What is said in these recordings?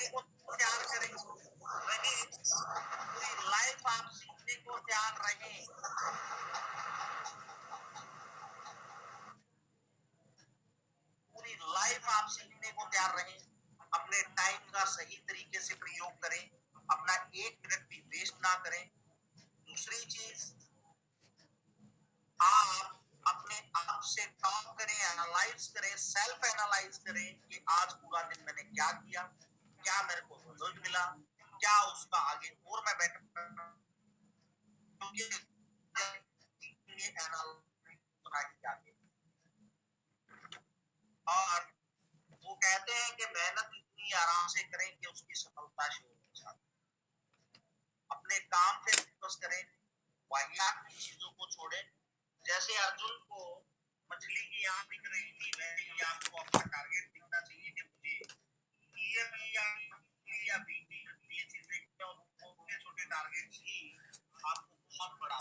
को तैयार करें रहे, पूरी लाइफ आप सीखने को तैयार रहे। पूरी लाइफ आप सीखने को तैयार रहे। अपने टाइम का सही तरीके से प्रयोग करें, अपना 1 मिनट भी वेस्ट ना करें। दूसरी चीज, आप अपने आप से टॉक करें, एनालाइज करें, सेल्फ एनालाइज करें कि आज पूरा दिन मैंने क्या किया, क्या मेरे को रिजल्ट मिला, क्या उसका आगे और मैं बेटर और वो कहते हैं कि मेहनत इतनी आराम से करें कि उसकी सफलता शुरू हो जाए। अपने काम पे फोकस करें, वाहियात की चीजों को छोड़ें। जैसे अर्जुन को मछली की आंख दिख रही थी, वैसे ही आपको अपना टारगेट दिखना चाहिए कि मुझे या बीटी ये चीजें छोटे छोटे टारगेट्स ही आपको बहुत बड़ा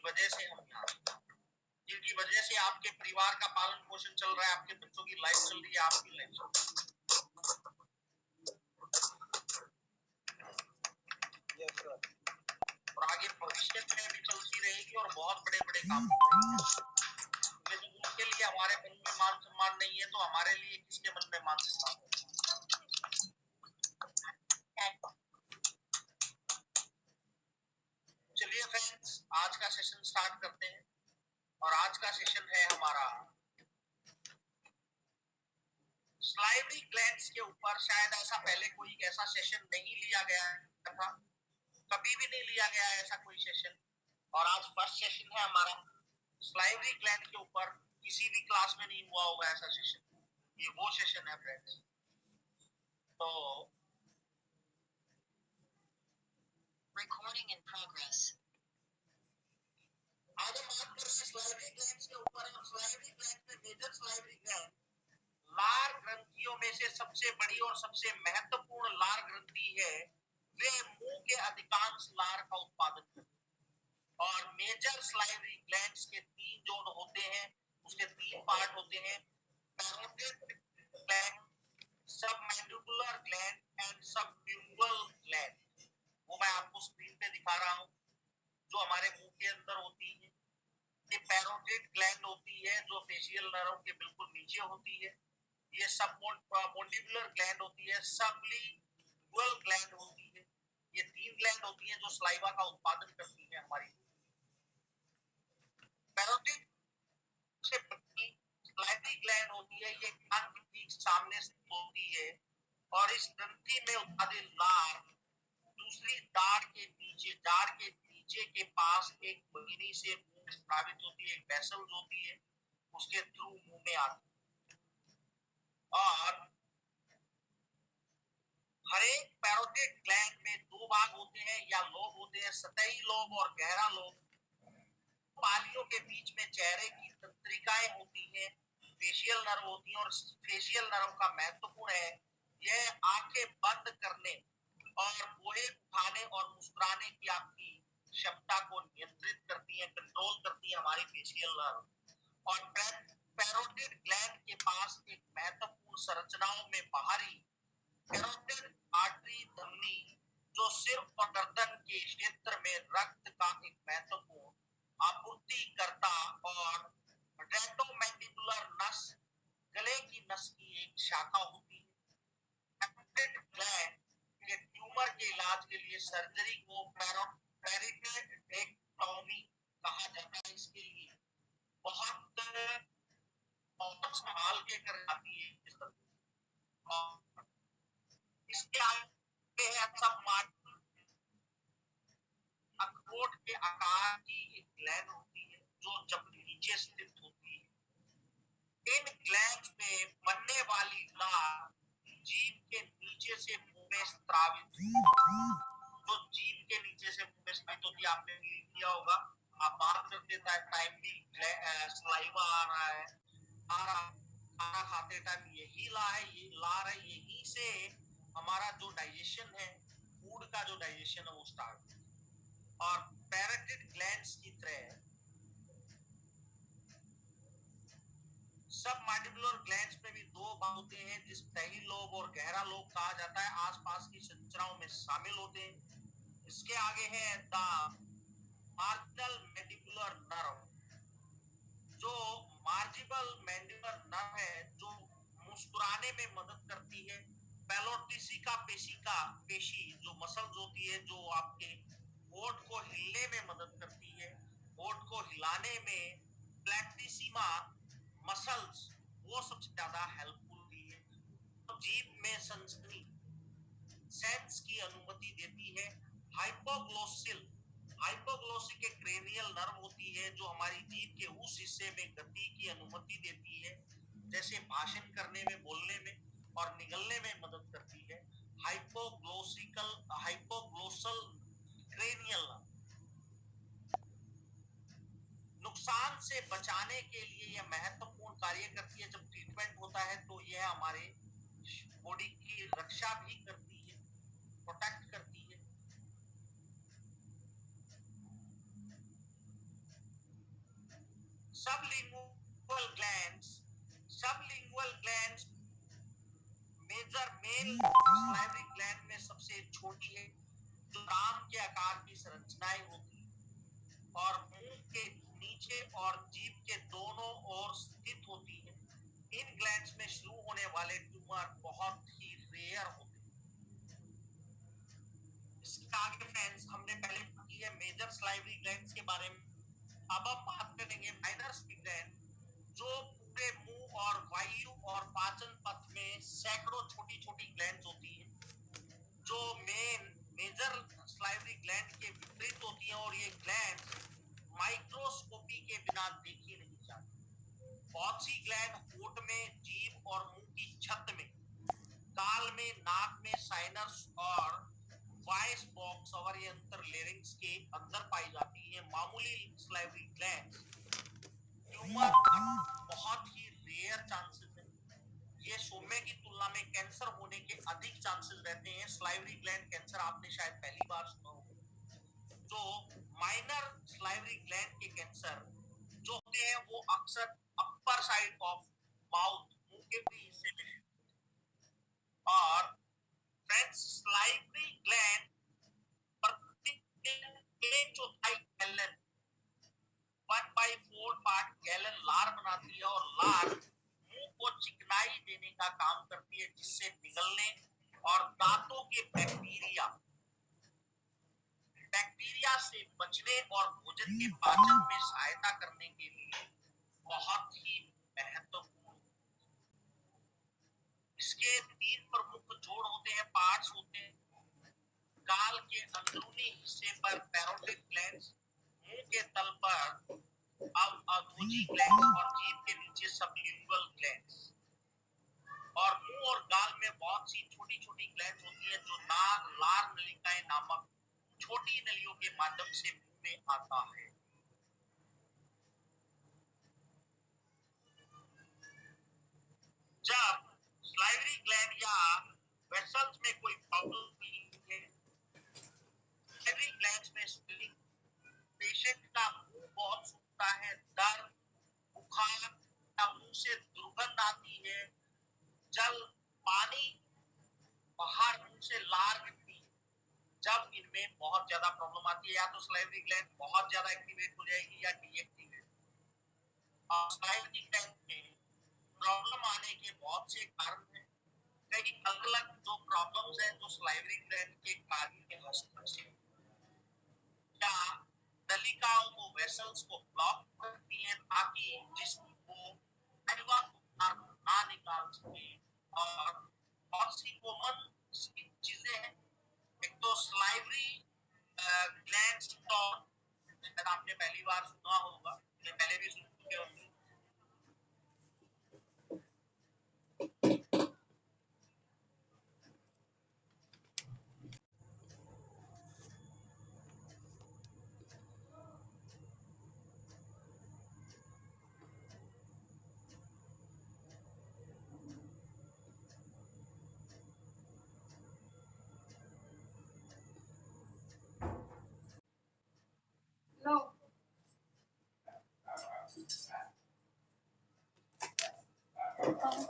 वजह से हम यहाँ, जिनकी वजह से आपके परिवार का पालन पोषण चल रहा है, आपके बच्चों की लाइफ चल रही है, आपकी लाइफ चल रही है और आगे भविष्य में भी चलती रहेगी और बहुत बड़े बड़े काम होंगे। जब उनके लिए हमारे मन में मान सम्मान नहीं है तो हमारे लिए किसके मन में मान सम्मान है? चलिए फ्रेंड्स, आज का सेशन स्टार्ट करते हैं और आज का सेशन है हमारा स्लाइवरी ग्लैंड्स के ऊपर। शायद ऐसा पहले कोई ऐसा सेशन नहीं लिया गया था, कभी भी नहीं लिया गया ऐसा कोई सेशन, और आज फर्स्ट सेशन है हमारा स्लाइवरी ग्लैंड के ऊपर। किसी भी क्लास में नहीं हुआ होगा ऐसा सेशन, ये वो सेशन है फ्रेंड्स। तो रिकॉर्डिंग इन प्रोग्रेस। आज हम बात कर रहे हैं स्लाइवरी ग्लैंड्स के ऊपर। स्लाइवरी ग्लैंड में मेजर स्लाइवरी ग्लैंड लार ग्रंथियों में से सबसे बड़ी और सबसे महत्वपूर्ण लार ग्रंथि है। वे मुंह के अधिकांश लार का उत्पादन करते हैं और मेजर स्लाइवरी ग्लैंड्स के 3 जोन होते हैं, उसके 3 पार्ट होते हैं, parotid gland, submandibular gland and submural gland. वो मैं आपको स्क्रीन पे दिखा रहा हूँ, जो हमारे मुंह के अंदर होती है। ये पैरोटिड ग्लैंड होती है जो फेशियल नर्व के बिल्कुल नीचे होती है। ये सबमैंडिबुलर ग्लैंड होती है, सबलिंगुअल ग्लैंड होती है। ये 3 ग्लैंड होती है जो सलाइवा का उत्पादन करती है हमारी। पैरोटिड से स्लाइवरी ग्लैंड होती है, ये कान के ठीक सामने से होती है और इस ग्रंथि में उत्पादित लार दूसरी दाढ़ के नीचे के पास एक बहिनी से मुंह में स्रावित होती है, एक वेसल्स होती है, उसके थ्रू मुंह में आती है। और हर एक पैरोटिड ग्लैंड में 2 भाग होते हैं या लोब होते हैं, सतही लोब और गहरा लोब। पालियों के बीच में चेहरे की तंत्रिकाएं होती हैं, फेशियल नर्व होती है और फेशियल नर्व का महत्वपूर्ण है, यह आंखें बंद करने और बोहे उठाने और मुस्कुराने की आपकी क्षमता को नियंत्रित करती है, कंट्रोल करती है हमारी फेशियल नर्व। और पैरोटिड ग्लैंड के पास एक महत्वपूर्ण संरचनाओं में बाहरी पैरोटिड आर्टरी धमनी, जो सिर और गर्दन के क्षेत्र में रक्त का एक महत्वपूर्ण आपूर्ति करता, और रेट्रोमैंडिबुलर नस, गले की नस की एक शाखा होती है। पैरोटिड ग्लैंड के ट्यूमर के इलाज के लिए सर्जरी को पेरिटोमी कहा जाता है। इसके लिए बहुत संभाल के कर जाती है इस तरह। इसके आगे है सब अखरोट के आकार की एक ग्लैंड होती है जो जब नीचे स्थित होती है। इन ग्लैंड में बनने वाली लार जीभ के नीचे से मुंह में स्त्रावित, जो जीभ के नीचे से मुंह में स्थित होती है, आपने फील किया होगा, आप बात करते टाइम भी सलाइवा आ रहा है, खाना खाते टाइम यही ला रहा है, यही से हमारा जो डाइजेशन है, फूड का जो डाइजेशन है वो स्टार्ट। और पैराटिड ग्लैंड्स की तरह सब मैंडिबुलर ग्लैंड्स में भी दो भाग होते हैं, जिस तही लोब और गहरा लोब कहा जाता है, आसपास की संरचनाओं में शामिल होते हैं। इसके आगे है द मार्जिनल मैंडिबुलर नर्व, जो मार्जिनल मैंडिबुलर नर्व है, जो मुस्कुराने में मदद करती है। पैलोटिसिका पेशी जो मसल्स होती है, जो आपके होठ को हिलने में मदद करती है, होठ को हिलाने में प्लैटिसिमा मसल्स वो सबसे ज्यादा हेल्पफुल होती है। तो जीभ में सनसनी सेंस की अनुमति देती है। हाइपोग्लोसिक एक क्रेनियल नर्व होती है, जो हमारी जीभ के उस हिस्से में गति की अनुमति देती है, जैसे भाषण करने में, बोलने में और निगलने में मदद करती है। हाइपोग्लोसल क्रेनियल नर्व नुकसान से बचाने के लिए यह महत्वपूर्ण कार्य करती है। जब ट्रीटमेंट होता है तो यह हमारे बॉडी की रक्षा भी करती है, प्रोटेक्ट करती है। Sublingual glands major male salivary gland में सबसे छोटी है, जो राम के आकार की संरचनाएं होती है और मुंह के नीचे और जीभ के दोनों ओर स्थित होती है। इन ग्लैंड्स में शुरू होने वाले ट्यूमर बहुत ही रेयर होते हैं। इसके आगे फ्रेंड्स हमने पहले बात की है मेजर सलाइवरी ग्लैंड्स के बारे में। अब हम बात करेंगे माइनर सलाइवरी ग्लैंड, जो पूरे मुंह और वायु और पाचन पथ में सैकड़ों छोटी छोटी ग्लैंड्स होती है, जो मेजर सलाइवरी ग्लैंड के विपरीत होती है। और ये ग्लैंड माइक्रोस्कोपी के बिना देखी नहीं जाती। बहुत सी ग्लैंड होठ में, जीभ और मुंह की छत में, गाल में, नाक में, साइनस और वॉइस बॉक्स और यंत्र लेरिंग्स के अंदर पाई जाती है। मामूली सलाइवरी ग्लैंड ट्यूमर बहुत ही रेयर चांसेस है। ये सौम्य की तुलना में कैंसर होने के अधिक चांसेस रहते हैं। सलाइवरी ग्लैंड कैंसर आपने शायद पहली बार सुना होगा। जो माइनर सलाइवरी ग्लैंड के कैंसर जो होते हैं वो अक्सर अपर साइड ऑफ माउथ, मुंह के भी हिस्से में, और फ्रेंड्स सलाइवरी ग्लैंड एक चौथाई गैलन 1/4 पार्ट गैलन लार बनाती है, और लार मुंह को चिकनाई देने का काम करती है, जिससे निगलने और दांतों के बैक्टीरिया से बचने और भोजन के पाचन में सहायता करने के लिए बहुत ही महत्वपूर्ण। इसके 3 प्रमुख जोड़ होते हैं, पार्ट्स होते हैं। गाल के अंदरूनी हिस्से पर पैरोटिड ग्लैंड्स, मुंह के तल पर अधोजी ग्लैंड्स और जीभ के नीचे सबलिंगुअल ग्लैंड्स। और मुंह और गाल में बहुत सी छोटी छोटी ग्लैंड्स होती है, जो लार नलिकाएं नामक छोटी नलियों के माध्यम से मुंह में आता है। जब सलाइवरी ग्लैंड या वेसल्स में कोई प्रॉब्लम है, सलाइवरी ग्लैंड्स में स्वेलिंग, पेशेंट का मुंह बहुत सूखता है, दर्द, बुखार या मुंह से दुर्गंध आती है, जल, पानी बाहर, मुंह से लार गिरती है। जब इनमें बहुत ज्यादा प्रॉब्लम आती है, या तो सलाइवरी ग्लैंड बहुत ज्यादा एक्टिवेट हो जाएगी या डीएक्टिवेट। और सलाइवरी ग्लैंड में प्रॉब्लम आने के बहुत से कारण हैं। कई अलग अलग जो प्रॉब्लम्स हैं जो सलाइवरी ग्लैंड के कार्य के हस्तक्षेप या नलिकाओं को, वेसल्स को ब्लॉक करती हैं, ताकि जिस्म को सलाइवा ना निकाल सके। और बहुत सी कॉमन चीजें हैं। एक तो सलाइवरी ग्लैंड स्टोन, शायद आपने पहली बार सुना होगा, या पहले भी सुन चुके होंगे।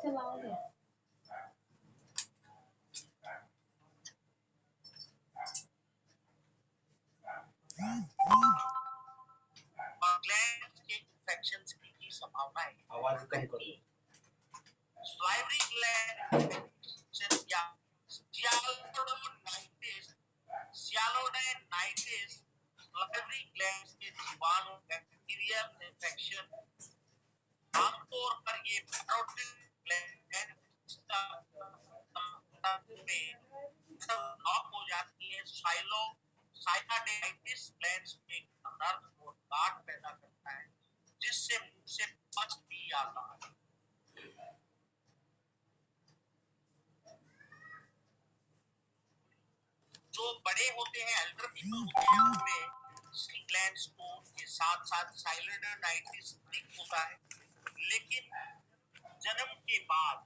चलाओगे? ग्लैंड के इन्फेक्शंस की संभावना है। आवाज कम करो। Salivary gland infection या Sialodenitis, salivary glands के जीवाणु बैक्टीरियल इन्फेक्शन, आमतौर पर ये पैरोटिड ग्लैंड में ब्लॉक हो जाती है। साइनोडाइटिस ग्लैंड्स में दर्द और गांठ पैदा करता है, जिससे मुंह से पच भी आता है। जो बड़े होते हैं, एल्डर पीपल होते हैं, उनमें ग्लैंड स्टोन के साथ साथ साइनोडाइटिस होता है। लेकिन जन्म के बाद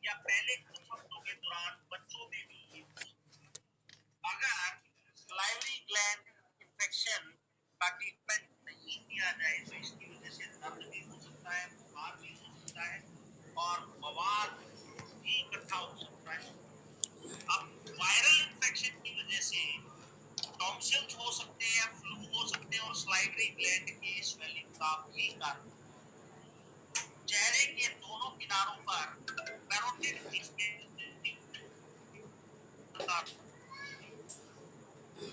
या पहले कुछ हफ्तों के दौरान बच्चों में भी अगर salivary gland infection का ट्रीटमेंट नहीं किया जाए तो इसकी वजह से दर्द भी हो सकता है, बुखार भी हो सकता है और बवाल भी इकट्ठा हो सकता है। अब वायरल इन्फेक्शन की वजह से टॉन्सिल्स हो सकते हैं, फ्लू हो सकते हैं और salivary gland की स्वेलिंग का भी कारण। चेहरे के दोनों किनारों पर पैरोटिड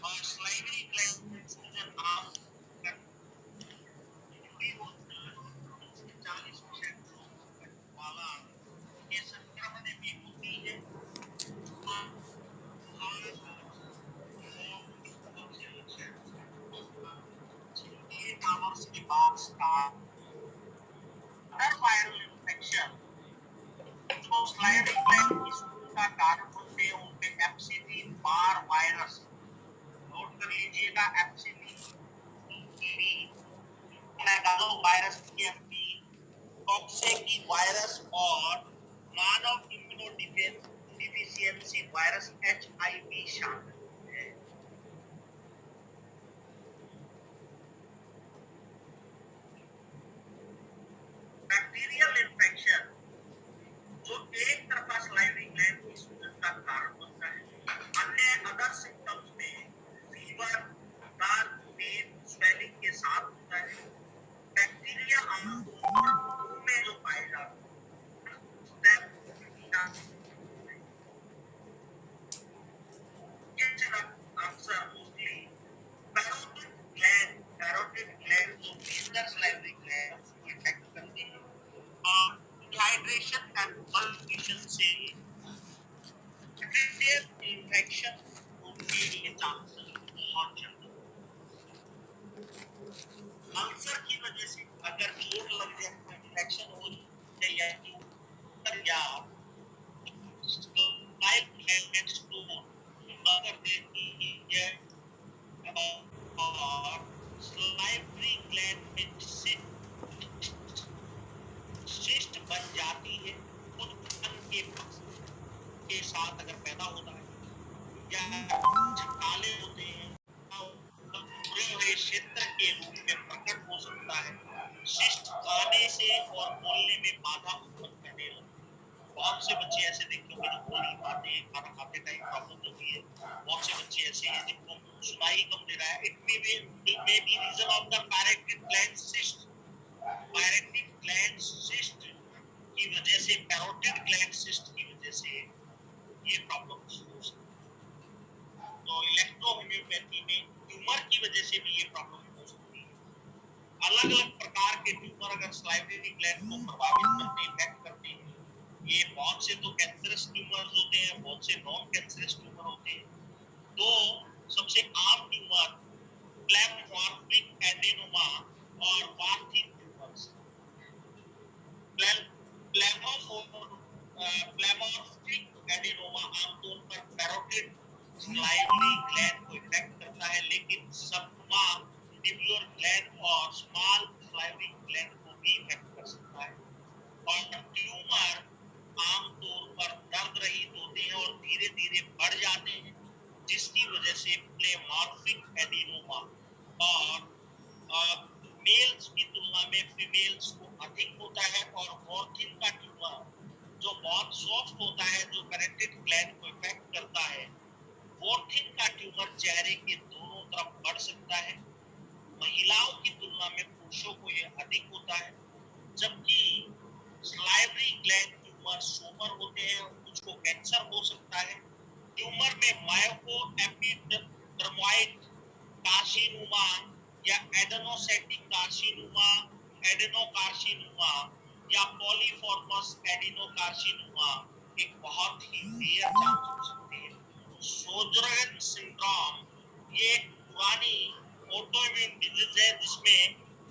और salivary gland सूजन आम जुड़ी होती है। 40% वाला ये संक्रमण भी होती है। hours के बाद स्टार्ट वायरल इन्फेक्शन जो salivary gland की सूजन का कारण बनते हैं, उनपे एप्सिलिन बार वायरस, नोट कर लीजिएगा, एप्सिलिन वायरस TMP, कॉक्सेकी वायरस और मानव इम्यूनोडिफिशियंसी वायरस HIV शामिल है। बैक्टीरियल इन्फेक्शन जो एक तरफा salivary gland की सूजन का कारण बनता है। अन्य अदर सिम्टम्स में फीवर, दर्द, पेन, स्वेलिंग के साथ होता है। बैक्टीरिया आमतौर पर मुंह में जो पाए जाते हैं, आंसर मोस्टली पैरोटिड ग्लैंड जो मेजर salivary gland इफेक्ट करते हैं और डिहाइड्रेशन एंड मल्टीप्लिकेशन से बैक्टीरियल इन्फेक्शन होने के चांसेस बहुत ज्यादा। अल्सर की वजह से अगर चोट लग जाए, इन्फेक्शन हो जाए या लाइफ गैंड स्टोन अगर देती है और salivary gland में सिस्ट बन जाती है, खुद के साथ अगर पैदा होता है या छकाले होते हैं, पूरे हुए क्षेत्र के रूप में प्रकट हो सकता है। सिस्ट खाने से और बोलने में बाधा उत्पन्न करने लगता है। बहुत से बच्चे ऐसे देखते होंगे जो बोल नहीं पाते हैं, खाना खाते टाइम प्रॉब्लम होती है। बहुत से बच्चे ऐसे हैं जिनको सुनाई कम दे रहा है। It may be reason of the parotid gland cyst. Parotid gland cyst की वजह से, पैरोटिड ग्लैंड सिस्ट की वजह से ये प्रॉब्लम हो सकती है। तो इलेक्ट्रोहोम्योपैथी में ट्यूमर की वजह से भी ये प्रॉब्लम हो सकती है। अलग अलग प्रकार के ट्यूमर अगर salivary gland को प्रभावित करते, इफेक्ट करते हैं, ये बहुत से तो कैंसरस ट्यूमर होते हैं, बहुत से नॉन कैंसरस ट्यूमर होते हैं। तो सबसे आम ट्यूमर प्लेमॉर्फिक एडेनोमा और वार्थिक ट्यूमर्स। प्लेमॉर्फिक एडेनोमा आमतौर पर पैरोटिड salivary gland को इफेक्ट करता है, लेकिन submandibular gland और स्मॉल salivary gland को भी इफेक्ट कर सकता है। और ट्यूमर आमतौर पर दर्द रहित होते हैं और धीरे धीरे बढ़ जाते हैं, जिसकी वजह से प्लेमॉर्फिक एडेनोमा और मेल्स की तुलना में फीमेल्स को अधिक होता है। और वार्थिक का ट्यूमर सॉफ्ट होता है जो पैरेंटेड ग्लैंड को इफेक्ट करता है। वॉर्थिन का ट्यूमर चेहरे के दोनों तरफ बढ़ सकता है। महिलाओं की तुलना में पुरुषों को यह अधिक होता है, जबकि सलाइवरी ग्लैंड ट्यूमर सोमर होते हैं और कुछ को कैंसर हो सकता है। ट्यूमर में मायोको एपिडर्मोइड कार्सिनोमा या एडेनोसाइटिक कार्सिनोमा, एडेनोकार्सिनोमा या पॉलीफॉर्मस एडिनोकार्सिनोमा एक बहुत ही रेयर चांस हो सकते हैं। सोजरन सिंड्रोम ये एक पुरानी ऑटोइम्यून डिजीज है जिसमें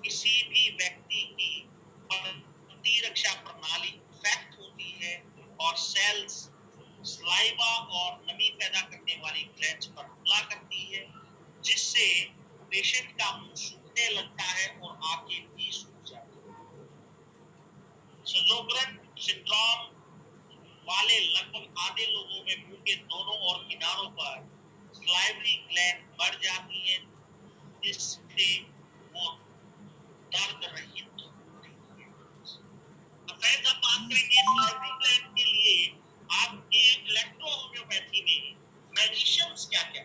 किसी भी व्यक्ति की प्रतिरक्षा प्रणाली इफेक्ट होती है और सेल्स सलाइवा और नमी पैदा करने वाली ग्लैंड्स पर हमला करती है, जिससे पेशेंट का मुंह सूखने लगता है और आंखें भी सूख जाती है। सजोग्रन सिंड्रोम वाले लगभग आधे लोगों में मुंह के दोनों और किनारों पर सलाइवरी ग्लैंड बढ़ जाती है, जिससे वो दर्द रहित होती है। अब हम बात करेंगे सलाइवरी ग्लैंड के लिए आपके इलेक्ट्रो होम्योपैथी में मेडिसिन्स क्या क्या।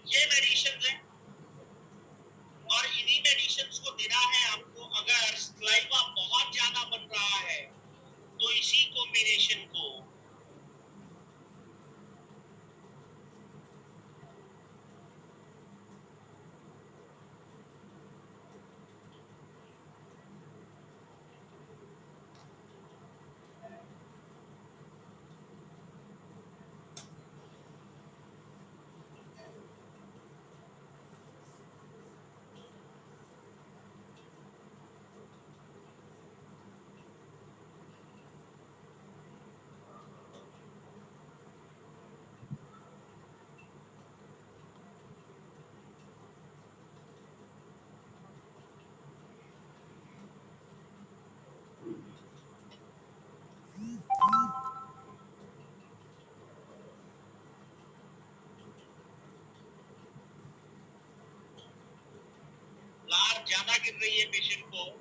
ये मेडिसिन है और इन्हीं मेडिसिन को देना है आपको। अगर सलाइवा बहुत ज्यादा बन रहा है तो इसी कॉम्बिनेशन को लार ज्यादा गिर रही है पेशेंट को,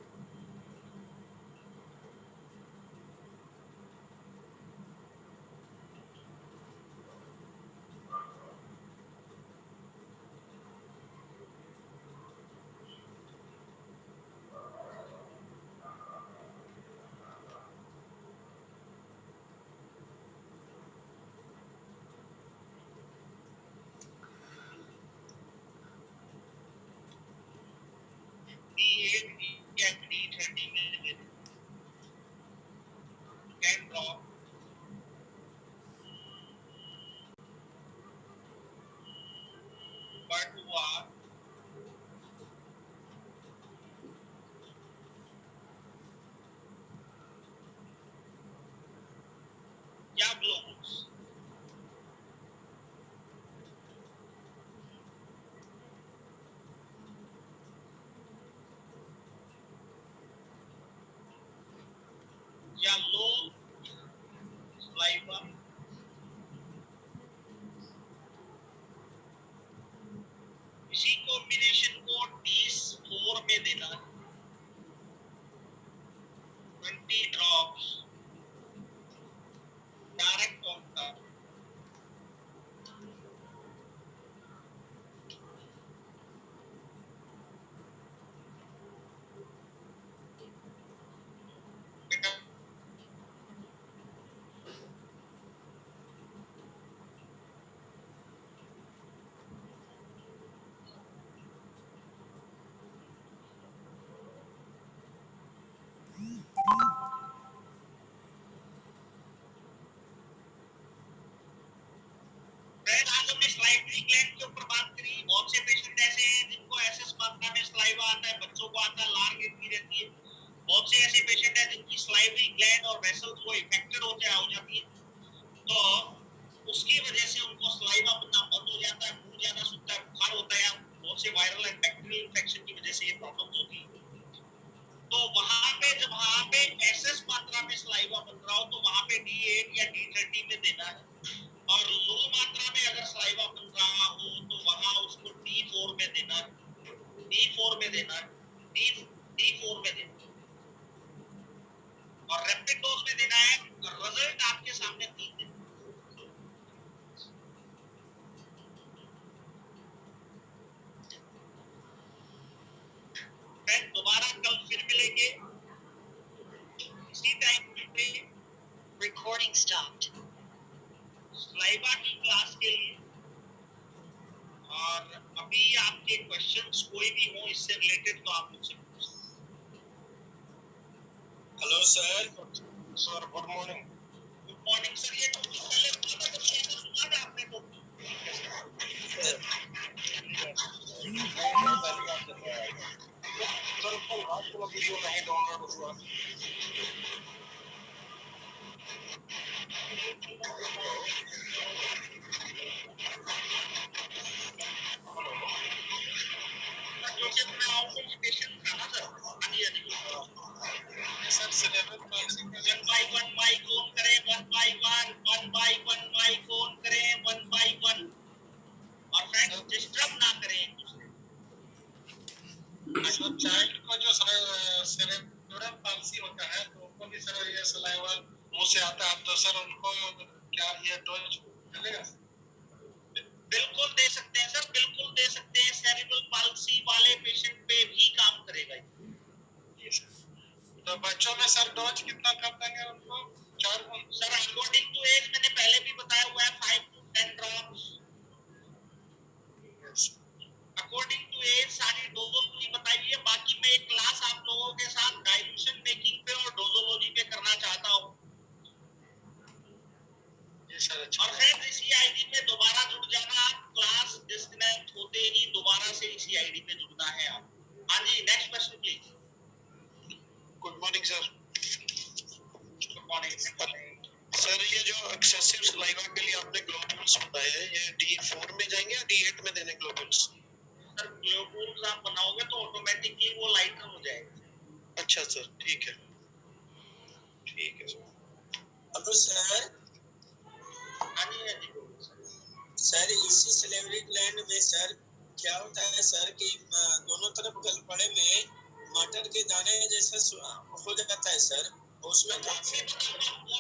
D8 या D30 में कैन ड्रॉप बटुआ या ग्लोबुस। या लो सलाइवा, इसी कॉम्बिनेशन को D4 में देना, 20 drops direct of the salivary gland के ऊपर बात करी। बहुत से पेशेंट ऐसे हैं जिनको एसएस मात्रा में सलाइवा आता है, बच्चों को आता है, लार गिरती रहती है। बहुत से ऐसे पेशेंट हैं जिनकी सलाइवरी ग्लैंड और वेसल्स वो इफेक्टेड हो जाती है, तो उसकी वजह से उनको सलाइवा बनना बंद हो जाता है, मुंह ज्यादा सूखता है, बुखार होता है, बहुत से वायरल एंड बैक्टीरियल इन्फेक्शन की वजह से ये प्रॉब्लम होती है। तो वहां पे जब वहां पे एसएस मात्रा में सलाइवा बन रहा हो तो वहां पे D8 या D30 में देना है, और लो मात्रा में अगर सलाइवा बन रहा हो तो वहां उसको D4 में देना है, D4 में देना है, D4 में देना है, और रैपिड डोज में देना है। रिजल्ट आपके सामने 3 दिन। दोबारा कल फिर मिलेंगे इसी टाइम पे। Recording stopped. स्लाइवा की क्लास के लिए, और अभी आपके क्वेश्चंस कोई भी हो इससे रिलेटेड तो आप मुझसे पूछ सकते हैं। Hello sir. Sir good morning. Good morning sir. ये टॉपिक पहले सुना था आपने तो? सर कल रात को वीडियो नहीं डाउनलोड हुआ। जो कि मैं आपको इन्विटेशन था ना सर, आनी sir syllabus 1 by 1 mike on करें, 1 बाय 1 माइक ऑन करें, 1 बाय 1, और फ्रेंड्स डिस्टर्ब ना करें एक दूसरे को। चाइल्ड को जो सेरेब्रल पाल्सी होता है तो उनको भी सर ये सलाइवा मुंह से आता है, तो सर उनको क्या ये डोज मिलेगा? बिल्कुल दे सकते हैं सर, बिल्कुल दे सकते हैं। सेरेब्रल पाल्सी वाले पेशेंट पे भी काम करेगा ये सर। तो बच्चों में सर डोज कितना कर देंगे उनको? 4 सर अकॉर्डिंग टू एज मैंने पहले भी बताया हुआ है, 5 to 10 drops according to age. सारी डोजोलॉजी बताई है। बाकी मैं एक क्लास आप लोगों के साथ डाइल्यूशन मेकिंग पे और डोजोलॉजी पे करना चाहता हूँ। और फ्रेंड्स इसी आईडी पे दोबारा जुड़ जाना। क्लास डिस्कनेक्ट होते ही दोबारा से इसी आईडी पे जुड़ना है आप। हाँ जी, next question please. Good morning sir. Good morning sir. ये जो एक्सेसिव सलाइवा के लिए आपने ग्लोबुल्स बताए हैं, ये D4 में जाएंगे या D8 में देने ग्लोबुल्स? सर ग्लोबुल्स आप बनाओगे तो ऑटोमेटिकली वो लाइटर हो जाएगा। अच्छा सर, ठीक है, ठीक है सर। अब तो सर सर इसी सिलेवरी ग्लैंड में सर क्या होता है सर कि दोनों तरफ गलपड़े में मटर के दाने जैसा हो जाता है सर, उसमें वो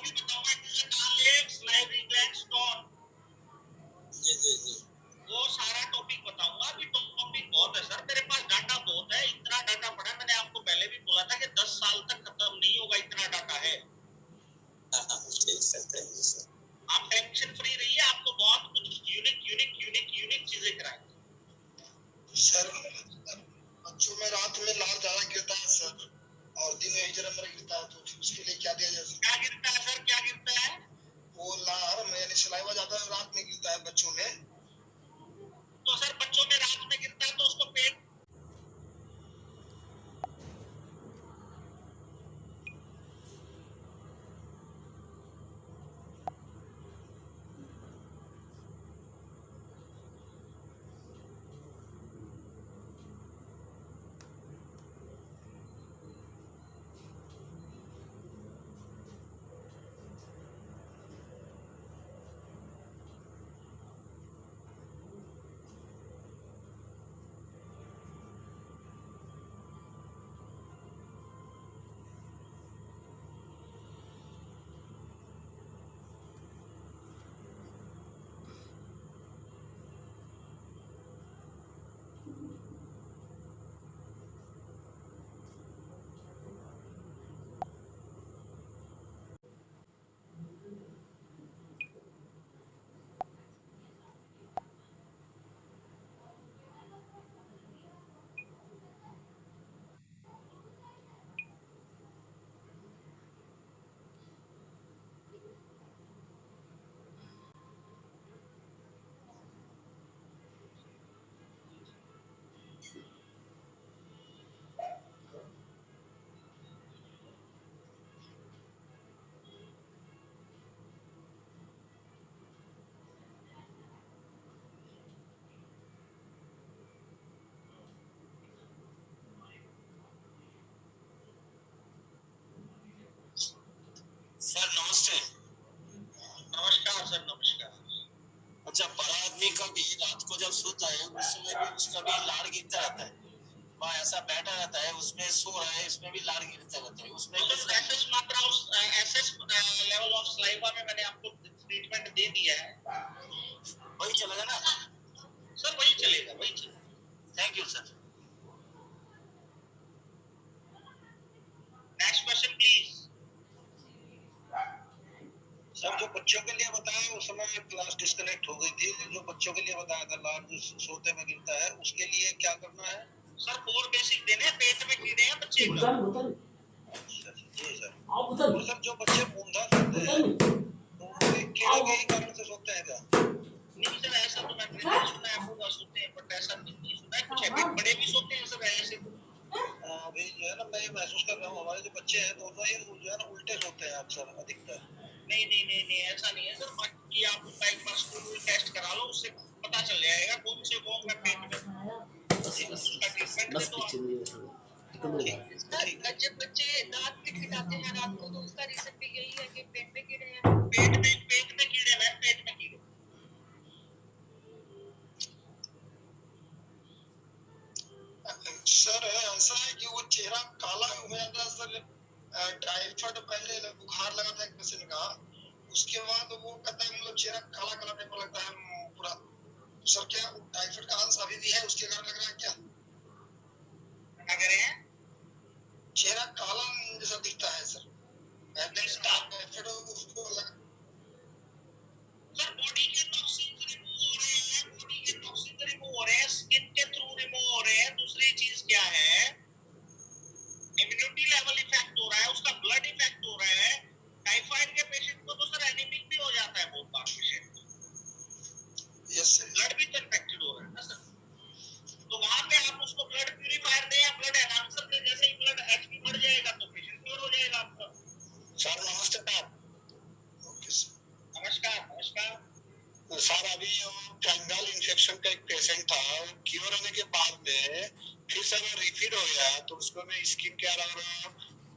भी बताऊंगा। सिलेवरी ग्लैंड स्टोन, जी जी जी, वो सारा टॉपिक बताऊंगा। अभी टॉपिक बहुत है सर, मेरे पास डाटा बहुत है। इतना डाटा पड़ा, मैंने आपको पहले भी बोला था कि 10 साल तक खत्म नहीं होगा, इतना डाटा है। ठीक सर, आप टेंशन फ्री रहिए, आपको बहुत कुछ यूनिक चीजें कराएंगे सर। बच्चों में रात में लार ज्यादा गिरता है सर, और दिन में हिजरम गिरता है, तो उसके लिए क्या दिया जाए? क्या गिरता है सर, क्या गिरता है? वो लार में यानी सलाइवा ज्यादा रात में गिरता है बच्चों में, रात को जब सोता है उस समय भी उसका भी लाड़ गिरता रहता है, वहाँ ऐसा बैठा रहता है, उसमें सो रहा है, इसमें भी लाड़ गिरता रहता है, उसमें एसएस मात्रा एसएस लेवल ऑफ सलाइवा में मैंने आपको ट्रीटमेंट दे दिया है, वही चलेगा ना सर? वही चलेगा, वही चलेगा। Thank you sir. Next question please. Sir जो बच्चों के लिए बताया उस समय क्लास डिस्कनेक्ट हो गई थी, जो बच्चों के लिए बताया था लार जो सोते में गिरता है उसके लिए क्या करना है? सर 4 बेसिक देने हैं, पेट में कीड़े हैं बच्चे को। अच्छा जी सर। और सर जो बच्चे मूंधा सोते हैं तो वो कीड़े के ही कारण से सोते हैं क्या? नहीं सर ऐसा तो मैंने नहीं सुना है, मूंधा सोते हैं बट ऐसा नहीं सुना है, कुछ बड़े भी सोते हैं सर ऐसे। अभी जो है ना मैं महसूस कर रहा हूँ हमारे जो बच्चे हैं दोनों ही जो है ना उल्टे सोते हैं अक्सर अधिकतर। नहीं ऐसा नहीं है सर, बाकी आप एक बार स्कूल टेस्ट करा लो, उससे पता चल जाएगा कौन से वो मैं पेट में उसका ट्रीटमेंट दे दो आप। जब बच्चे दांत में खिटाते हैं रात को तो उसका रीजन भी यही है कि पेट में कीड़े हैं। पेट में कीड़े हैं, पेट में कीड़े। सर ऐसा है कि वो चेहरा काला हो जाता है सर, टाइफाइड पहले बुखार लगा था एक पेशेंट का, उसके बाद वो कहता है मतलब चेहरा काला काला टाइप लगता है पूरा। तो सर क्या टाइफाइड का अंश अभी भी है उसके कारण लग रहा है क्या? क्या कह रहे हैं? चेहरा काला जैसा दिखता है सर, टाइफाइड उसको सर बॉडी के टॉक्सिन रिमूव हो रहे हैं, बॉडी के टॉक्सिन रिमूव हो रहे हैं, स्किन के थ्रू रिमूव हो रहे हैं। दूसरी चीज क्या है, इम्यूनिटी लेवल इफेक्ट हो रहा है, उसका ब्लड इफेक्ट हो रहा है। टाइफाइड के पेशेंट को तो सर एनीमिक भी हो जाता है बहुत बार पेशेंट। यस सर, ब्लड भी तो इन्फेक्टेड हो रहा है ना सर। तो वहां पे आप उसको ब्लड प्यूरिफायर दें या ब्लड एनहांसर दें, जैसे ही ब्लड एचपी बढ़ जाएगा तो पेशेंट क्योर हो जाएगा आपका। सर नमस्कार। ओके सर, नमस्कार नमस्कार। सर अभी वो फंगल इन्फेक्शन का एक पेशेंट था, क्योर होने के बाद में फिर सर रिपीट हो गया, तो उसको मैं स्किन केयर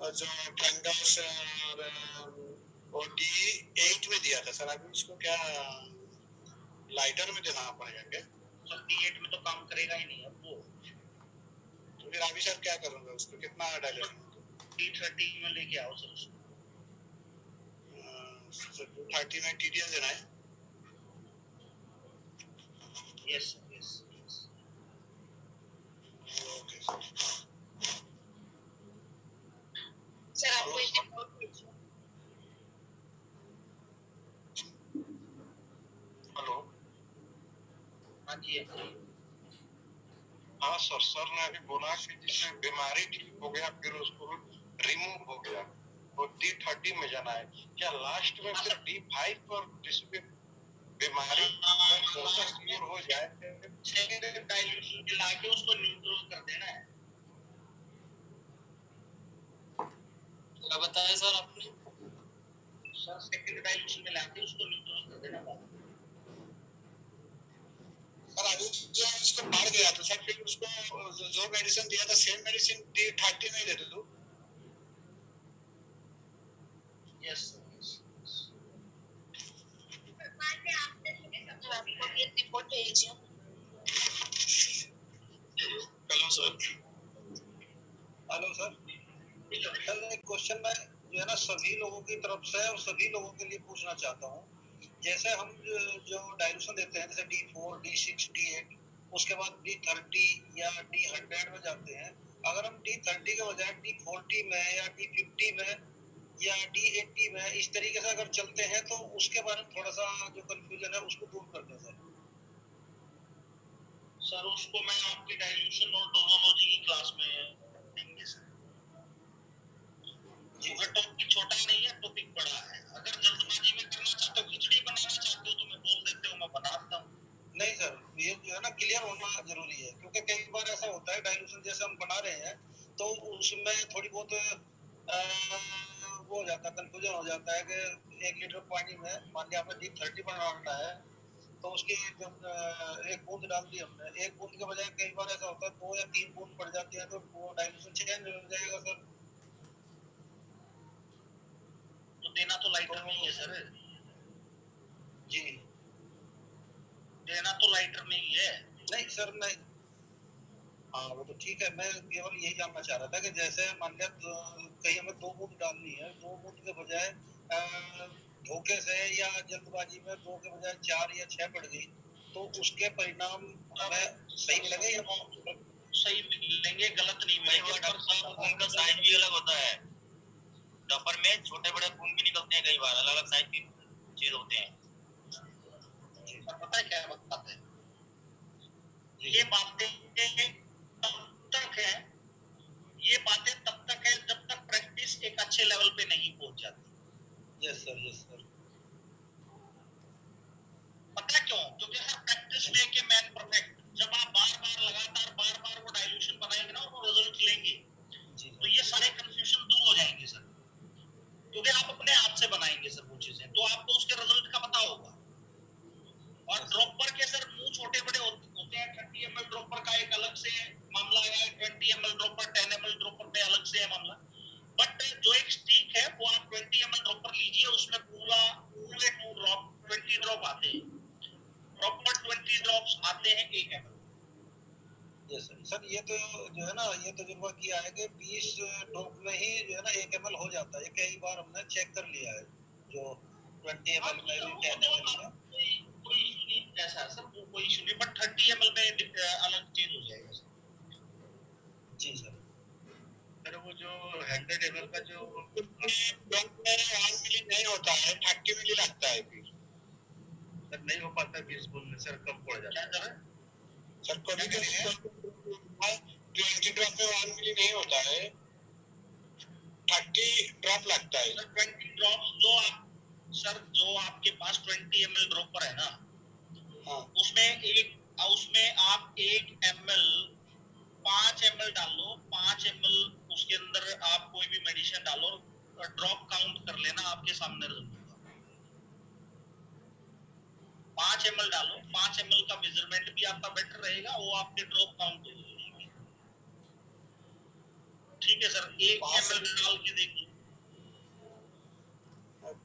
और जो फंगस और D8 में दिया था सर, अभी उसको क्या लाइटर में देना पड़ेगा क्या? सर D8 में तो काम करेगा ही नहीं अब वो, तो फिर अभी सर क्या करूँगा, उसको कितना डालेंगे? D30 में लेके आओ सर उसको। 230 में TDS देना है। Yes, yes, yes. Okay. Sir आपको एक रिपोर्ट भेजूं? हेलो। हाँ जी हाँ जी। हाँ सर, सर ने अभी बोला कि जिससे बीमारी ठीक हो गया फिर उसको रिमूव हो गया और D30 में जाना है, क्या लास्ट में फिर D5 पर जिसमें बीमारी क्योर हो जाए डाइल्यूशन मिला के उसको न्यूट्रल कर देना है। क्या बताया सर आपने? सर सेकंड डाइल्यूशन मिला के उसको न्यूट्रल कर देना है। सर अभी जो उसको बढ़ गया तो सर फिर उसको जो मेडिसिन दिया था सेम मेडिसिन D30 में दे दो। यस आपको ये रिपोर्ट भेजिए। Hello sir. Hello sir. Sir एक क्वेश्चन मैं जो है ना सभी लोगों की तरफ से और सभी लोगों के लिए पूछना चाहता हूँ, जैसे हम जो डाइल्यूशन देते हैं जैसे D4, D6, D8, उसके बाद D30 या D100 में जाते हैं, अगर हम D30 के बजाय D40 में या D50 में या D80 में इस तरीके से अगर चलते हैं तो उसके बारे में थोड़ा सा जो कंफ्यूजन है उसको दूर कर दें सर। सर उसको मैं आपकी डाइल्यूशन और डोजोलॉजी की क्लास में देंगे सर। क्योंकि टॉपिक छोटा नहीं है, टॉपिक बड़ा है। अगर जल्दबाजी में करना चाहते हो, खिचड़ी बनाना चाहते हो तो मैं बोल देते हो, मैं बना देता हूँ। नहीं सर, ये जो है ना क्लियर होना जरूरी है, क्योंकि कई बार ऐसा होता है डाइल्यूशन जैसे हम बना रहे हैं तो उसमें थोड़ी बहुत वो हो जाता है, कंफ्यूजन हो जाता है कि 1 लीटर पानी में मान लिया हमें D30 बनाना है तो उसकी जब 1 बूंद डाल दी हमने, 1 बूंद के बजाय कई बार ऐसा होता है 2 या 3 बूंद पड़ जाती है तो वो डाइल्यूशन चेंज हो जाएगा सर। तो देना तो लाइटर में ही है सर जी। देना तो लाइटर में ही है। नहीं सर, नहीं, हाँ वो तो ठीक है, मैं केवल यही जानना चाह रहा था कि जैसे मान लिया कहीं हमें 2 बूंद डालनी है, 2 बूंद के बजाय धोखे से या जल्दबाजी में 2 के बजाय 4 या 6 पड़ गई, तो उसके परिणाम हमें सही मिलेंगे या सही मिलेंगे, गलत नहीं मिलेंगे। डॉक्टर साहब उनका साइज भी अलग होता है, डॉपर में छोटे बड़े खून भी निकलते हैं, कई बार अलग अलग साइज के चीज होते हैं। पता है क्या बात है, ये बातें तब तक है, ये बातें तब तक है जब तक प्रैक्टिस एक अच्छे लेवल पे नहीं पहुंच जाती। Yes sir, yes sir. पता क्यों? क्योंकि हर प्रैक्टिस में के मैन परफेक्ट, जब आप बार बार वो डाइल्यूशन बनाएंगे ना, वो रिजल्ट लेंगे, तो ये सारे कंफ्यूजन दूर हो जाएंगे सर, क्योंकि आप अपने हाथ से बनाएंगे सर वो चीजें, तो आपको उसके रिजल्ट का पता होगा। और ड्रॉपर के सर मुंह छोटे बड़े होते हैं, 30 ml ड्रॉपर का एक अलग से मामला है, 20 ml ड्रॉपर, 10 ml ड्रॉपर में अलग से है मामला। बट जो एक स्टिक है वो आप 20 ml ड्रॉपर लीजिए, उसमें पूरे 2 ड्रॉप 20 ड्रॉप आते हैं, प्रॉपर 20 ड्रॉप्स आते हैं 1 ml। यस सर, ये तो जो है ना, ये तजुर्बा किया है कि 20 ड्रॉप में ही जो है ना 1 ml हो जाता है, कई बार हमने चेक कर लिया है, जो 20 ml में भी 10 ml में कोई इशू नहीं, ऐसा सर वो कोई इशू नहीं, बट 30 ml में अलग चेंज हो जाएगा सर। जी सर। सर वो जो 100 ml का जो ड्रॉप में 1 मिली नहीं होता है, 30 मिली लगता है, फिर सर नहीं हो पाता 20 बोलने सर, कम पड़ जाता है सर। कभी कभी 20 ड्रॉप में 1 मिली नहीं होता है, 30 ड्रॉप लगता है सर। 20 ड्रॉप्स जो आप सर, जो आपके पास 20 ml ड्रॉपर है ना, हाँ, उसमें आप 1 ml 5 ml डालो, 5 ml उसके अंदर आप कोई भी मेडिसिन डालो, ड्रॉप काउंट कर लेना, आपके सामने रिजल्ट होगा। 5 ml डालो, 5 ml का मेजरमेंट भी आपका बेटर रहेगा, वो आपके ड्रॉप काउंट हो जाएगी। ठीक है सर, 1 ml डाल के देख लो।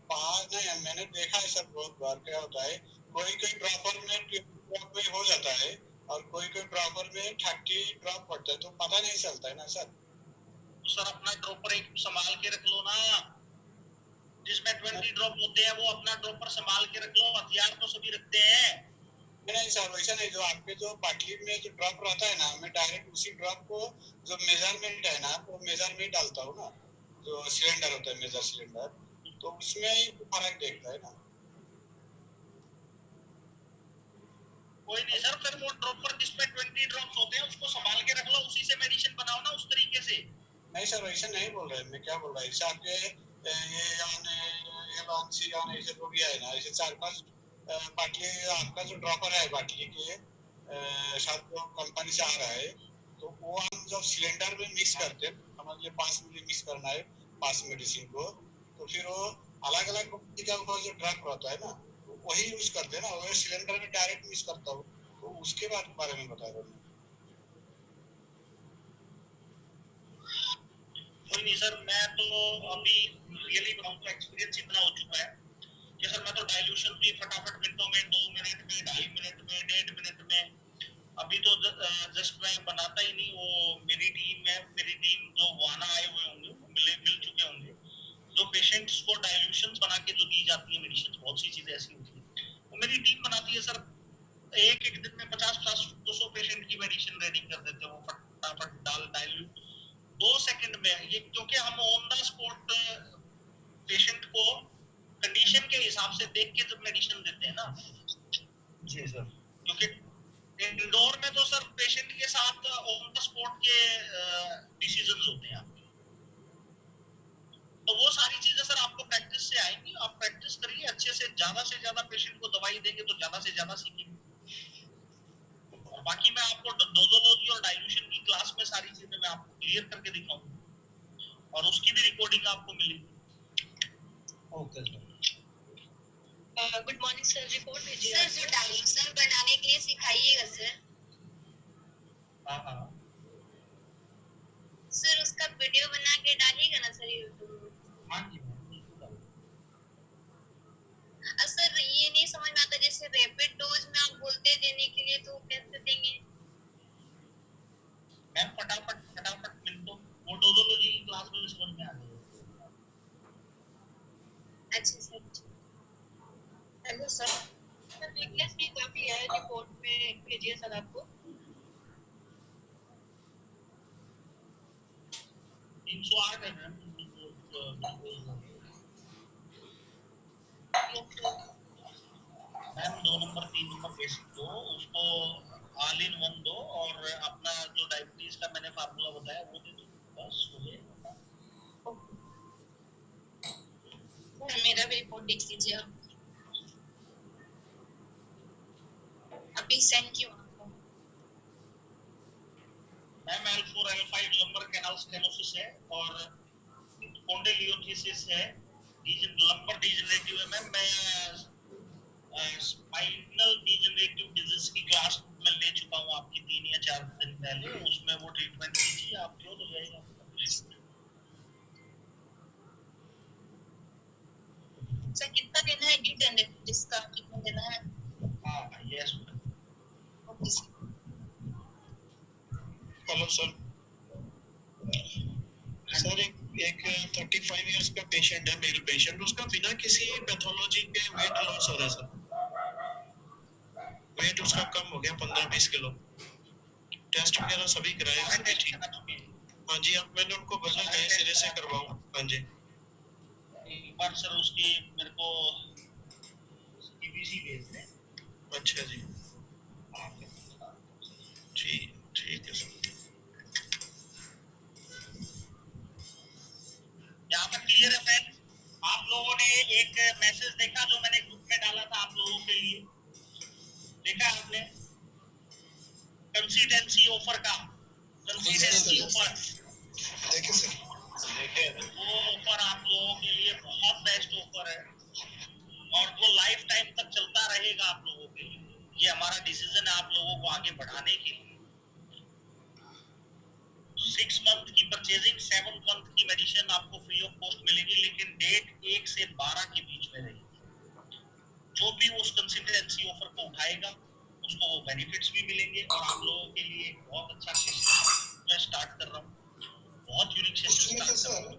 5 नहीं, मैंने देखा है सर बहुत बार, क्या होता है कोई ड्रॉपर में 20 ड्रॉप में हो जाता है और कोई ड्रॉपर में 30 ड्रॉप पड़ता है, तो पता नहीं चलता है ना सर। तो सर अपना ड्रॉपर एक संभाल के रख लो ना, जिसमें 20 ड्रॉप होते हैं वो अपना ड्रॉपर संभाल के रख लो, हथियार तो सभी रखते हैं। नहीं सर, वैसा नहीं, जो आपके जो बाटली में जो ड्रॉप रहता है ना, मैं डायरेक्ट उसी ड्रॉप को जो मेजरमेंट है ना, वो मेजर में डालता हूँ ना, जो सिलेंडर होता है मेजर सिलेंडर, तो उसमें ही फर्क देखता है ना। कोई नहीं सर, फिर वो ड्रॉपर जिसमें 20 ड्रॉप्स होते हैं उसको संभाल के रख लो, उसी से मेडिसिन बनाओ ना उस तरीके से। नहीं सर, वैसा नहीं बोल रहे, मैं क्या बोल रहा है, आपके ये ऐसे हो गया है ना, ऐसे 4-5 बाटली आपका जो ड्रॉपर है बाटली के साथ जो कंपनी से आ रहा है, तो वो हम जब सिलेंडर में मिक्स करते हैं, हमारे 5 मिली मिक्स करना है 5 मेडिसिन को, तो फिर वो अलग अलग कंपनी का जो ड्रॉप रहता है ना, तो वही यूज करते हैं ना, वो सिलेंडर में डायरेक्ट मिक्स करता हूँ, तो उसके बारे में बता रहा हूँ। कोई नहीं सर, मैं तो अभी रियली बताऊं तो एक्सपीरियंस इतना हो चुका है कि सर मैं तो डाइल्यूशन भी फटाफट मिनटों में, 2 मिनट में, 2.5 मिनट में, 1.5 मिनट में, अभी तो जस्ट मैं बनाता ही नहीं, वो मेरी टीम जो वाना आए हुए होंगे मिल चुके होंगे, जो पेशेंट्स को डाइल्यूशन बना के जो दी जाती है मेडिसिन, बहुत सी चीजें ऐसी होती है वो मेरी टीम बनाती है सर। एक दिन में 50-200 पेशेंट की मेडिसिन रेडी कर देते हैं वो फटाफट डाइल्यूट 2 सेकंड में, ये क्योंकि हम ऑन द स्पॉट पेशेंट को कंडीशन के हिसाब से देख के जब मेडिसिन देते हैं ना। जी सर। क्योंकि इंडोर में तो सर पेशेंट के साथ ऑन द स्पॉट के डिसीजंस होते हैं आपके, तो वो सारी चीजें सर आपको प्रैक्टिस से आएंगी, आप प्रैक्टिस करिए अच्छे से ज्यादा पेशेंट को दवाई देंगे तो ज्यादा से ज्यादा सीखेंगे। और बाकी मैं आपको डोजोलॉजी और डाइल्यूशन की क्लास में सारी चीजें मैं आपको क्लियर करके दिखाऊंगा और उसकी भी रिकॉर्डिंग आपको मिलेगी। Okay sir. Good morning sir, report भेजिए। सर जो डाइल्यूशन बनाने के लिए सिखाइएगा सर। हाँ सर उसका वीडियो बना के डालिएगा ना सर यूट्यूब में। हाँ जी। सर ये नहीं समझ में आता, जैसे रैपिड डोज में आप बोलते सर आपको? 308 है ma'am. Ma'am 2 number 3 number basic दो, उसको ऑल इन वन दो, और अपना जो डायबिटीज का मैंने फार्मूला बताया वो दे दो, बस हो जाएगा। सर मेरा भी रिपोर्ट देख लीजिए आप। अभी सेंड किया आपको। Ma'am L4 L5 lumbar canal stenosis है और स्पॉन्डिलोलिसिस है, लंबर डिजेनरेटिव है मैम। मैं स्पाइनल डिजेनरेटिव डिजीज की क्लास में ले चुका हूँ आपकी 3 या 4 दिन पहले, उसमें वो ट्रीटमेंट कीजिए, आप क्यों हो जाएगा आपका पेशेंट। सर कितना देना है डिटेंडेंटिस का, कितना देना है? हाँ yes. Okay sir. Hello sir. Sir एक 35 इयर्स का पेशेंट है, मेल पेशेंट, उसका बिना किसी पैथोलॉजी के वेट लॉस हो रहा है सर। वेट उसका कम हो गया 15-20 किलो। टेस्ट वगैरह सभी कराए, सभी ठीक। हाँ जी, अब मैंने उनको बोला नए सिरे से करवाऊं। हाँ जी। एक बार सर उसकी मेरे को टीबीसी भेज दें। अच्छा जी, ठीक है सर। यहाँ पर क्लियर है फ्रेंड्स? आप लोगों ने एक मैसेज देखा जो मैंने ग्रुप में डाला था आप लोगों के लिए, देखा आपने? कंसिस्टेंसी ऑफर का, कंसिस्टेंसी ऑफर देखिए सर, वो ऑफर आप लोगों के लिए बहुत बेस्ट ऑफर है और वो लाइफ टाइम तक चलता रहेगा आप लोगों के लिए। ये हमारा डिसीजन है आप लोगों को आगे बढ़ाने के लिए। 6 मंथ की परचेजिंग, 7 मंथ की मेडिसिन आपको फ्री ऑफ कॉस्ट मिलेगी, लेकिन डेट 1 से 12 के बीच में रहेगी। जो भी उस कंसिस्टेंसी ऑफर को उठाएगा उसको वो बेनिफिट्स भी मिलेंगे और आप लोगों के लिए एक बहुत अच्छा सेशन मैं स्टार्ट कर रहा हूँ, बहुत यूनिक सेशन स्टार्ट कर रहा हूँ।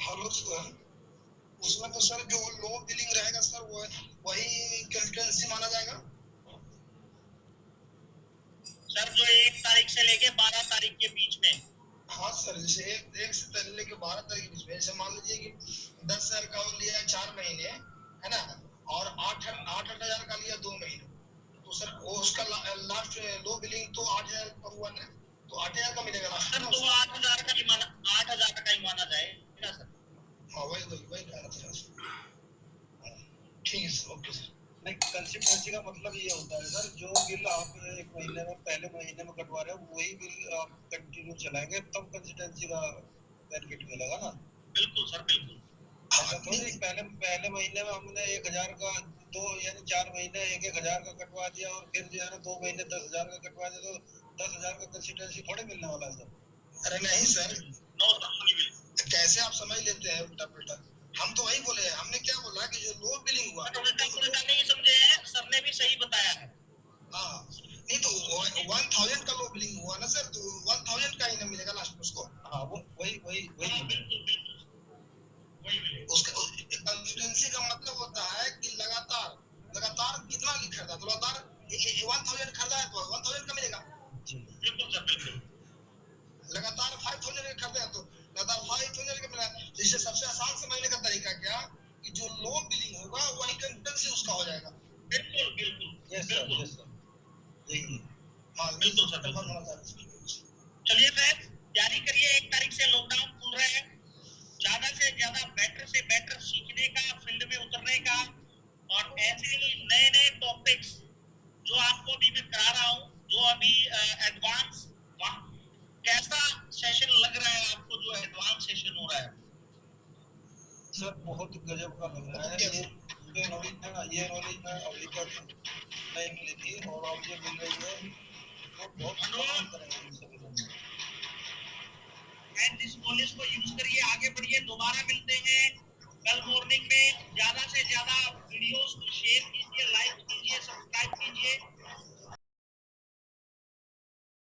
हेलो सर, उसमें तो सर जो लो बिलिंग रहेगा सर वो वही कंसिस्टेंसी माना जाएगा सर, जो 1 तारीख से लेके 12 तारीख के बीच में। हाँ सर, जैसे एक से पहले लेके 12 तारीख के बीच में, जैसे मान लीजिए कि 10,000 का लिया 4 महीने है ना, और 8,000 का लिया 2 महीने, तो सर वो उसका लास्ट लो बिलिंग तो 8,000 का हुआ ना, तो 8,000 का मिलेगा लास्ट। सर तो 8,000 का ही माना जाएगा सर। हाँ वही कहना था सर। ठीक है सर, ओके सर। नहीं, कंसिस्टेंसी का मतलब ये होता है सर, जो बिल आप एक महीने में पहले महीने में कटवा रहे हो वही बिल आप कंटिन्यू चलाएंगे तब कंसिस्टेंसी का बेनिफिट मिलेगा ना। बिल्कुल सर, बिल्कुल। ऐसा तो नहीं पहले महीने में हमने 1,000 का 2 यानी 4 महीने 1,000 का कटवा दिया और फिर जो है ना 2 महीने 10,000 का कटवा दिया, तो 10,000 का कंसिस्टेंसी थोड़े मिलने वाला है सर। अरे नहीं सर, नो सर, कैसे आप समझ लेते हैं उल्टा पुल्टा? हम तो वही बोले हैं, हमने क्या बोला कि जो लो बिलिंग हुआ उल्टा नहीं समझे हैं, सर ने भी सही बताया है। हाँ, नहीं तो 1,000 का लो बिलिंग हुआ ना सर, तो 1,000 का ही ना मिलेगा लास्ट में उसको। हाँ वही मिले। उसका कंसिस्टेंसी का मतलब होता है कि लगातार कितना खरीदा, तो लगातार 1,000 खरीदा है तो 1,000 का मिलेगा। बिल्कुल सर, बिल्कुल। लगातार 5,000 का खरीदा है तो लगातार 5,000 का मिलेगा। तो इससे सबसे आसान समझने का तरीका क्या कि जो लो बिलिंग होगा वही कंसिस्टेंसी उसका हो जाएगा। बिल्कुल। यस सर, यही बिल्कुल सर। चलिए फ्रेंड्स, तैयारी करिए, 1 तारीख से लॉकडाउन खुल रहा है। ज्यादा से ज्यादा बेटर से बेटर सीखने का, फील्ड में उतरने का, और ऐसे ही नए टॉपिक्स जो आपको अभी मैं करा रहा हूँ, जो अभी एडवांस, कैसा सेशन लग रहा है आपको जो एडवांस सेशन हो रहा है? सर बहुत गजब का लग रहा है। ये नॉलेज मैं अभी तक नहीं मिली थी और अब ये मिल रही है, तो बहुत काम करेंगे इन सभी लोग। इस नॉलेज को यूज करिए, आगे बढ़िए। दोबारा मिलते हैं